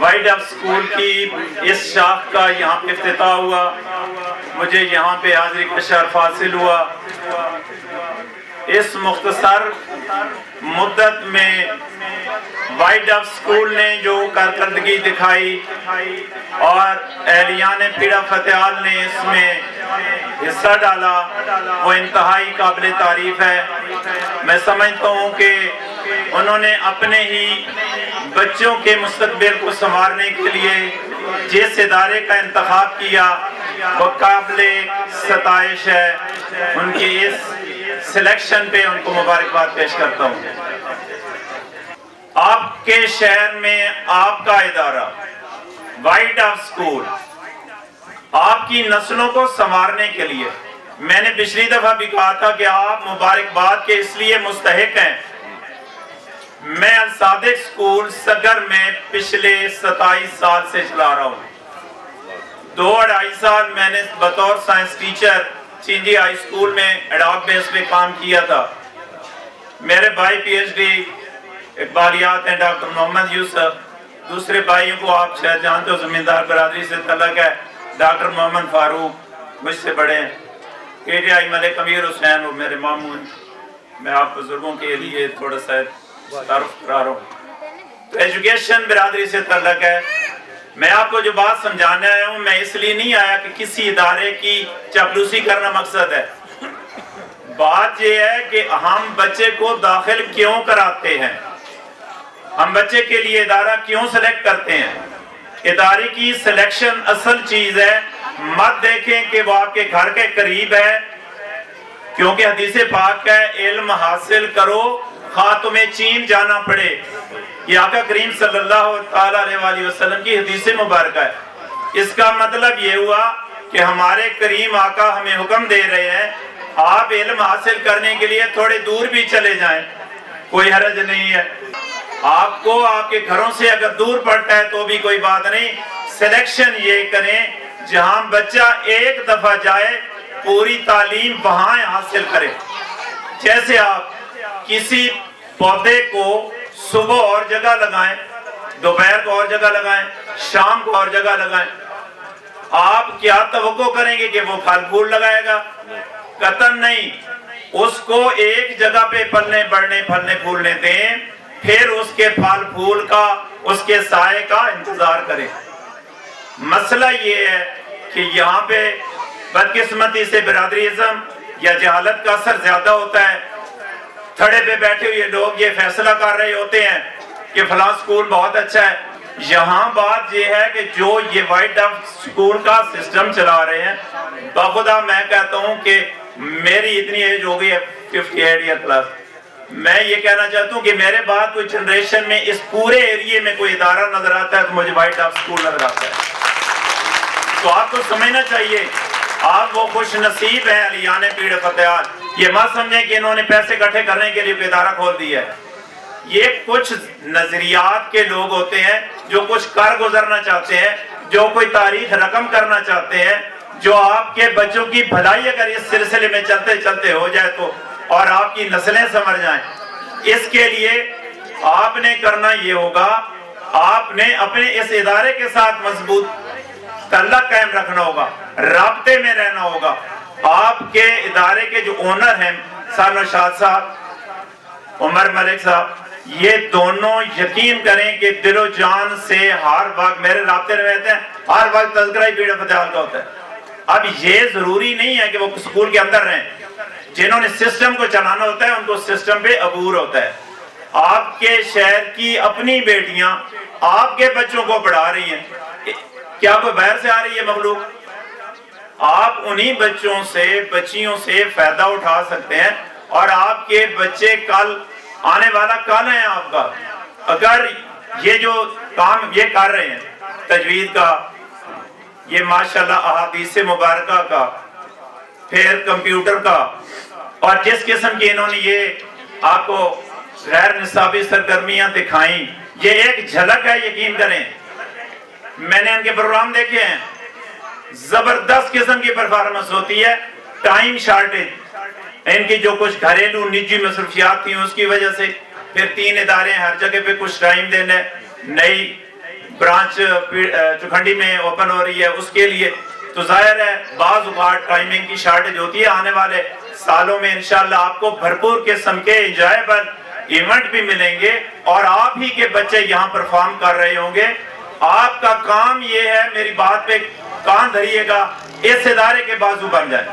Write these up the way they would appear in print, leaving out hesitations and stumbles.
White ڈف school کی اس شاخ کا یہاں پہ افتتاح ہوا، مجھے یہاں پہ حاضری کا شرف حاصل ہوا۔ اس مختصر مدت میں وائٹ ڈف اسکول نے جو کارکردگی دکھائی اور اہلیان پیڑا فتحال نے اس میں حصہ ڈالا، وہ انتہائی قابل تعریف ہے۔ میں سمجھتا ہوں کہ انہوں نے اپنے ہی بچوں کے مستقبل کو سنوارنے کے لیے جس ادارے کا انتخاب کیا وہ قابل ستائش ہے۔ ان کی اس سلیکشن پہ ان کو مبارکباد پیش کرتا ہوں۔ آپ کے شہر میں آپ کا ادارہ وائٹ ڈف اسکول آپ کی نسلوں کو سنوارنے کے لیے، میں نے پچھلی دفعہ بھی کہا تھا کہ آپ مبارکباد کے اس لیے مستحق ہیں۔ میں الصادق اسکول سگر میں پچھلے 27 سال سے چلا رہا ہوں۔ 2-2.5 سال میں نے بطور سائنس ٹیچر چینجی ہائی اسکول میں ایڈاک بیس پہ کام کیا تھا۔ میرے بھائی پی ایچ ڈی اقبالیات ہیں ڈاکٹر محمد یوسف، دوسرے بھائیوں کو آپ شاید جانتے ہو، زمیندار برادری سے تعلق ہے، ڈاکٹر محمد فاروق مجھ سے بڑے ہیں، KTI ملک امیر حسین وہ میرے ماموں ہیں۔ میں آپ بزرگوں کے لیے تھوڑا سا تعارف کرا رہا ہوں۔ ایجوکیشن برادری سے تعلق ہے۔ میں آپ کو جو بات سمجھانے آیا ہوں، میں اس لیے نہیں آیا کہ کسی ادارے کی چاپلوسی کرنا مقصد ہے۔ بات یہ ہے کہ ہم بچے کو داخل کیوں کراتے ہیں، ہم بچے کے لیے ادارہ کیوں سلیکٹ کرتے ہیں۔ ادارے کی سلیکشن اصل چیز ہے، مت دیکھیں کہ وہ آپ کے گھر کے قریب ہے، کیونکہ حدیث پاک ہے علم حاصل کرو خواہ تمہیں چین جانا پڑے۔ یہ آقا کریم صلی اللہ علیہ وآلہ وسلم کی حدیث مبارکہ ہے۔ اس کا مطلب یہ ہوا کہ ہمارے کریم آقا ہمیں حکم دے رہے ہیں آپ علم حاصل کرنے کے لیے تھوڑے دور بھی چلے جائیں، کوئی حرج نہیں ہے۔ آپ کو آپ کے گھروں سے اگر دور پڑتا ہے تو بھی کوئی بات نہیں، سلیکشن یہ کریں جہاں بچہ ایک دفعہ جائے پوری تعلیم وہاں حاصل کرے۔ جیسے آپ کسی پودے کو صبح اور جگہ لگائیں، دوپہر کو اور جگہ لگائیں، شام کو اور جگہ لگائیں، آپ کیا توقع کریں گے کہ وہ پھل پھول لگائے گا؟ قطعاً نہیں۔ اس کو ایک جگہ پہ پلنے بڑھنے پھلنے پھولنے دیں، پھر اس کے پھل پھول کا، اس کے سائے کا انتظار کریں۔ مسئلہ یہ ہے کہ یہاں پہ بدقسمتی سے برادریزم یا جہالت کا اثر زیادہ ہوتا ہے۔ تھڑے پہ بیٹھے ہوئے لوگ یہ فیصلہ کر رہے ہوتے ہیں کہ فلاں سکول بہت اچھا ہے۔ یہاں بات یہ ہے کہ جو یہ وائٹ ڈف سکول کا سسٹم چلا رہے ہیں، بخدا میں کہتا ہوں کہ میری اتنی ایج ہو گئی ہے 58 ایئر پلس، میں یہ کہنا چاہتا ہوں کہ میرے بعد کوئی جنریشن میں اس پورے ایریے میں کوئی ادارہ نظر آتا ہے تو مجھے وائٹ ڈف سکول نظر آتا ہے۔ تو آپ کو سمجھنا چاہیے آپ وہ خوش نصیب ہیں اہلیان پیڑ فتحال۔ یہ مت سمجھیں کہ انہوں نے پیسے اکٹھے کرنے کے لیے کوئی ادارہ کھول دیا ہے۔ یہ کچھ نظریات کے لوگ ہوتے ہیں جو کچھ کر گزرنا چاہتے ہیں، جو کوئی تاریخ رقم کرنا چاہتے ہیں، جو آپ کے بچوں کی بھلائی اگر اس سلسلے میں چلتے چلتے ہو جائے تو اور آپ کی نسلیں سنور جائیں، اس کے لیے آپ نے کرنا یہ ہوگا، آپ نے اپنے اس ادارے کے ساتھ مضبوط تعلق قائم رکھنا ہوگا، رابطے میں رہنا ہوگا۔ آپ کے ادارے کے جو اونر ہیں نوشاد صاحب، عمر ملک صاحب، یہ دونوں یقین کریں کہ دل و جان سے ہر وقت میرے رابطے میں رہتے ہیں، ہر وقت تذکرہ ہی پیڑ فتحال کا ہوتا ہے۔ اب یہ ضروری نہیں ہے کہ وہ سکول کے اندر رہیں، جنہوں نے سسٹم کو چلانا ہوتا ہے ان کو سسٹم پہ عبور ہوتا ہے۔ آپ کے شہر کی اپنی بیٹیاں آپ کے بچوں کو پڑھا رہی ہیں، کیا کوئی باہر سے آ رہی ہے مخلوق؟ آپ انہی بچوں سے بچیوں سے فائدہ اٹھا سکتے ہیں، اور آپ کے بچے کل آنے والا کل ہیں آپ کا۔ اگر یہ جو کام یہ کر رہے ہیں تجوید کا، یہ ماشاءاللہ احادیث مبارکہ کا، پھر کمپیوٹر کا، اور جس قسم کی انہوں نے یہ آپ کو غیر نصابی سرگرمیاں دکھائیں، یہ ایک جھلک ہے، یقین کریں۔ میں نے ان کے پروگرام دیکھے ہیں، زبردست قسم کی پرفارمنس ہوتی ہے۔ ٹائم شارٹیج، ان کی جو کچھ گھریلو نجی مصروفیات تھیں اس کی وجہ سے، پھر 3 ادارے ہر جگہ پہ کچھ ٹائم دینا ہے، نئی برانچ چوکھنڈی میں اوپن ہو رہی ہے اس کے لیے، تو ظاہر ہے بعض اوقات ٹائمنگ کی شارٹیج ہوتی ہے۔ آنے والے سالوں میں انشاءاللہ آپ کو بھرپور قسم کے انجوائبل ایونٹ بھی ملیں گے اور آپ ہی کے بچے یہاں پرفارم کر رہے ہوں گے۔ آپ کا کام یہ ہے، میری بات پہ کان دھریے گا، اس ادارے کے بازو بن جائیں،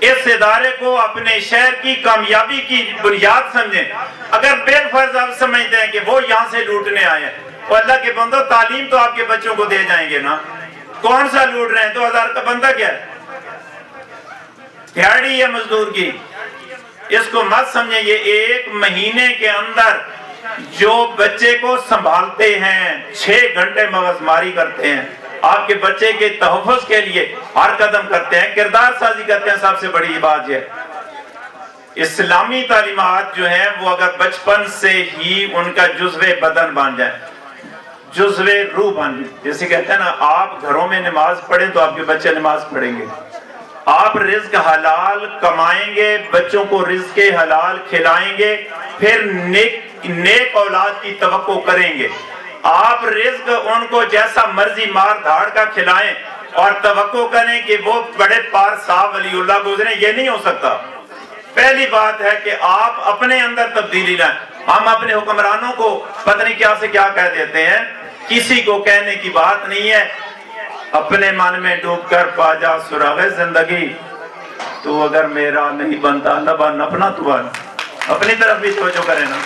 اس ادارے کو اپنے شہر کی کامیابی کی بنیاد سمجھیں۔ اگر بالفرض آپ سمجھتے ہیں کہ وہ یہاں سے لوٹنے آئے ہیں، تو اللہ کے بندو تعلیم تو آپ کے بچوں کو دے جائیں گے نا، کون سا لوٹ رہے ہیں؟ 2000 کا بندہ کیا ہے؟ دیہڑی ہے مزدور کی، اس کو مت سمجھیں۔ یہ 1 مہینے کے اندر جو بچے کو سنبھالتے ہیں، 6 گھنٹے مغزماری کرتے ہیں، آپ کے بچے کے تحفظ کے لیے ہر قدم کرتے ہیں، کردار سازی کرتے ہیں۔ سب سے بڑی بات یہ اسلامی تعلیمات جو ہیں وہ اگر بچپن سے ہی ان کا جزو بدن بن جائے، جزو روح بن جائے، جیسے کہتے ہیں نا آپ گھروں میں نماز پڑھیں تو آپ کے بچے نماز پڑھیں گے، آپ رزق حلال کمائیں گے، بچوں کو رزق حلال کھلائیں گے، پھر نیک اولاد کی توقع کریں گے۔ آپ رزق ان کو جیسا مرضی مار دھاڑ کا کھلائیں اور توقع کریں کہ وہ بڑے پار صاحب ولی اللہ گزریں، یہ نہیں ہو سکتا۔ پہلی بات ہے کہ آپ اپنے اندر تبدیلی لائیں۔ ہم اپنے حکمرانوں کو پتہ نہیں کیا سے کیا کہہ دیتے ہیں، کسی کو کہنے کی بات نہیں ہے، اپنے من میں ڈوب کر پا جا سراغ زندگی، تو اگر میرا نہیں بنتا نہ بن اپنا، تو بن اپنی طرف بھی توجہ کرے نا۔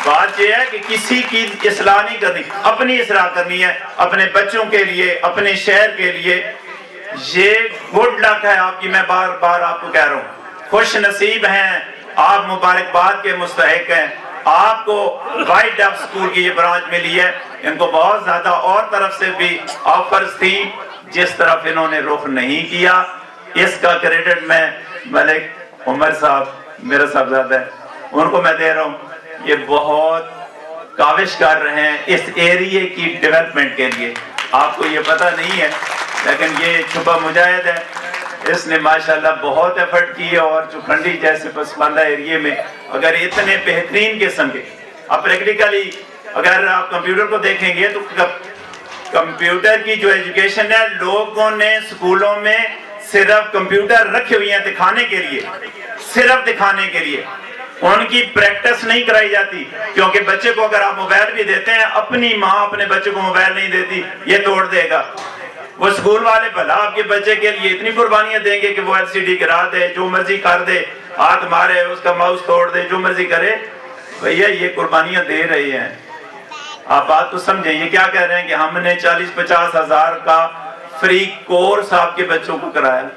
بات یہ ہے کہ کسی کی اصلاح نہیں کرنی، اپنی اصلاح کرنی ہے، اپنے بچوں کے لیے، اپنے شہر کے لیے۔ یہ گڈ لک ہے آپ کی، میں بار بار آپ کو کہہ رہا ہوں، خوش نصیب ہیں آپ، مبارکباد کے مستحق ہیں۔ آپ کو وائٹ ڈف اسکول کی یہ برانچ ملی ہے، ان کو بہت زیادہ اور طرف سے بھی آفرز تھی، جس طرف انہوں نے رخ نہیں کیا، اس کا کریڈٹ میں ملک عمر صاحب میرا صاحبزادہ ہے ان کو میں دے رہا ہوں۔ یہ بہت کاوش کر رہے ہیں اس ایریے کی ڈیولپمنٹ کے لیے، آپ کو یہ پتہ نہیں ہے لیکن یہ چھپا مجاہد ہے، اس نے ماشاءاللہ بہت ایفرٹ کی، اور چوکھنڈی جیسے پسماندہ ایریے میں اگر اتنے بہترین قسم کے، اب پریکٹیکلی اگر آپ کمپیوٹر کو دیکھیں گے تو کمپیوٹر کی جو ایجوکیشن ہے، لوگوں نے سکولوں میں صرف کمپیوٹر رکھے ہوئے ہیں دکھانے کے لیے، صرف دکھانے کے لیے، ان کی پریکٹس نہیں کرائی جاتی، کیونکہ بچے کو اگر آپ موبائل بھی دیتے ہیں، اپنی ماں اپنے بچے کو موبائل نہیں دیتی، یہ توڑ دے گا۔ وہ سکول والے بھلا آپ کے بچے کے لیے اتنی قربانیاں دیں گے کہ وہ LCD گرا دے، جو مرضی کر دے، ہاتھ مارے، اس کا ماؤس توڑ دے، جو مرضی کرے۔ بھئیہ یہ قربانیاں دے رہے ہیں، آپ بات تو سمجھیں۔ یہ کیا کہہ رہے ہیں کہ ہم نے 40-50 ہزار کا فری کورس آپ کے بچوں کو کرایا،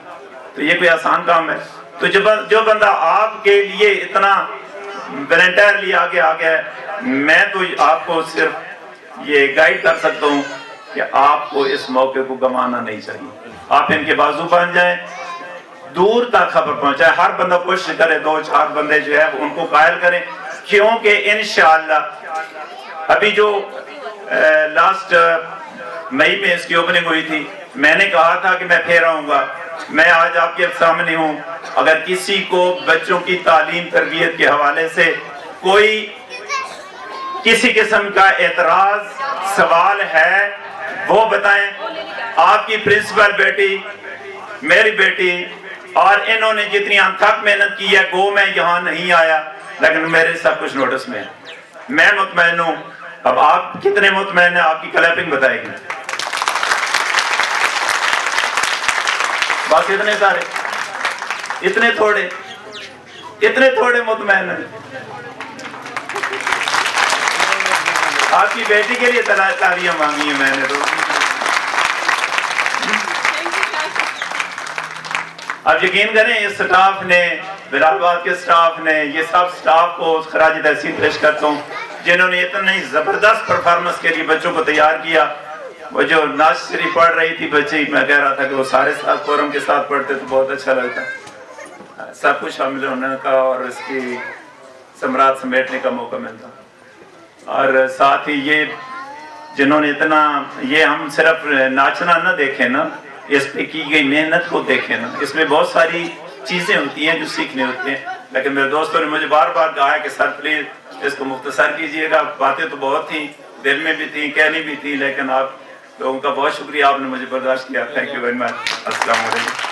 تو یہ کوئی آسان کام ہے؟ تو جو بندہ آپ کے لیے اتنا والنٹیرلی آگے آگیا ہے، میں تو آپ کو صرف یہ گائیڈ کر سکتا ہوں کہ آپ کو اس موقع کو گمانا نہیں چاہیے۔ آپ ان کے بازو بن جائیں، دور تک خبر پہنچائیں، ہر بندہ کوشش کرے 2-4 بندے جو ہے ان کو قائل کریں، کیونکہ انشاءاللہ ابھی جو لاسٹ مئی میں اس کی اوپننگ ہوئی تھی، میں نے کہا تھا کہ میں پھر آؤں گا۔ میں آج آپ کے سامنے ہوں، اگر کسی کو بچوں کی تعلیم تربیت کے حوالے سے کوئی کسی قسم کا اعتراض سوال ہے وہ بتائیں۔ آپ کی پرنسپل بیٹی، میری بیٹی، اور انہوں نے جتنی انتھک محنت کی ہے، گو میں یہاں نہیں آیا لیکن میرے سب کچھ نوٹس میں ہے، میں مطمئن ہوں۔ اب آپ کتنے مطمئن ہیں؟ آپ کی کلیپنگ بتائے گی۔ بس اتنے سارے، اتنے تھوڑے مطمئن ہیں۔ آپ کی بیٹی کے لیے تالیاں مانگی ہیں میں نے تو۔ اب یقین کریں اس سٹاف نے، بلال آباد کے سٹاف نے، یہ سب سٹاف کو خراج تحسین پیش کرتا ہوں جنہوں نے اتنی زبردست پرفارمنس کے لیے بچوں کو تیار کیا۔ وہ جو ناز شریف پڑھ رہی تھی بچی، میں کہہ رہا تھا کہ وہ سارے ساتھ فورم کے ساتھ پڑھتے تو بہت اچھا لگتا، سب کچھ شامل ہونے کا اور اس کی ثمرات سمیٹنے کا موقع ملتا۔ اور ساتھ ہی یہ جنہوں نے اتنا، یہ ہم صرف ناچنا نہ دیکھیں نا، اس پہ کی گئی محنت کو دیکھیں نا، اس میں بہت ساری چیزیں ہوتی ہیں جو سیکھنے ہوتی ہیں۔ لیکن میرے دوستوں نے مجھے بار بار کہا ہے کہ سر پلیز اس کو مختصر کیجئے گا، باتیں تو بہت تھیں دل میں بھی تھی، کہنی بھی تھی، لیکن آپ لوگوں کا بہت شکریہ، آپ نے مجھے برداشت کیا. Thank you very much. السلام علیکم.